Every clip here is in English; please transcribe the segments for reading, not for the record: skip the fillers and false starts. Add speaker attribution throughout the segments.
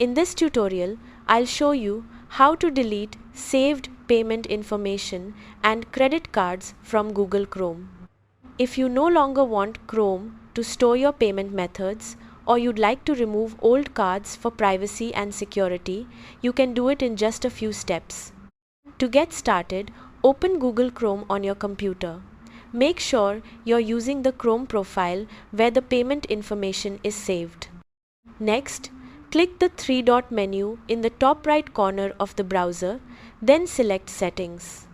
Speaker 1: In this tutorial, I'll show you how to delete saved payment information and credit cards from Google Chrome. If you no longer want Chrome to store your payment methods, or you'd like to remove old cards for privacy and security, you can do it in just a few steps. To get started, open Google Chrome on your computer. Make sure you're using the Chrome profile where the payment information is saved. Next, click the three-dot menu in the top right corner of the browser, then select Settings.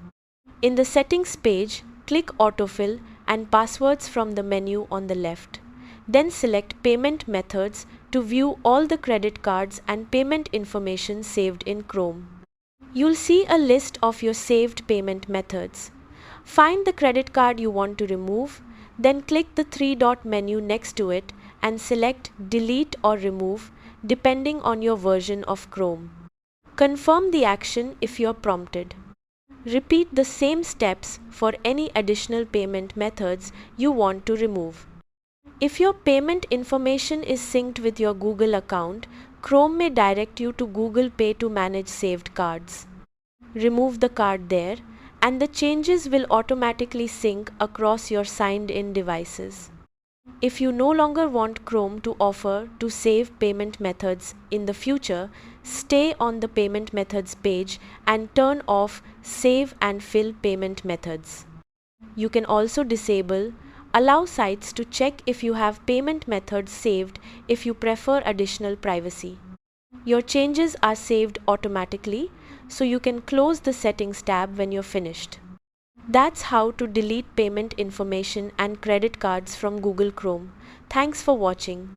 Speaker 1: In the Settings page, click Autofill and Passwords from the menu on the left. Then select Payment Methods to view all the credit cards and payment information saved in Chrome. You'll see a list of your saved payment methods. Find the credit card you want to remove, then click the three-dot menu next to it and select Delete or Remove depending on your version of Chrome. Confirm the action if you're prompted. Repeat the same steps for any additional payment methods you want to remove. If your payment information is synced with your Google account, Chrome may direct you to Google Pay to manage saved cards. Remove the card there, and the changes will automatically sync across your signed-in devices. If you no longer want Chrome to offer to save payment methods in the future, stay on the Payment Methods page and turn off Save and Fill Payment Methods. You can also allow sites to check if you have payment methods saved if you prefer additional privacy. Your changes are saved automatically, so you can close the Settings tab when you're finished. That's how to delete payment information and credit cards from Google Chrome. Thanks for watching.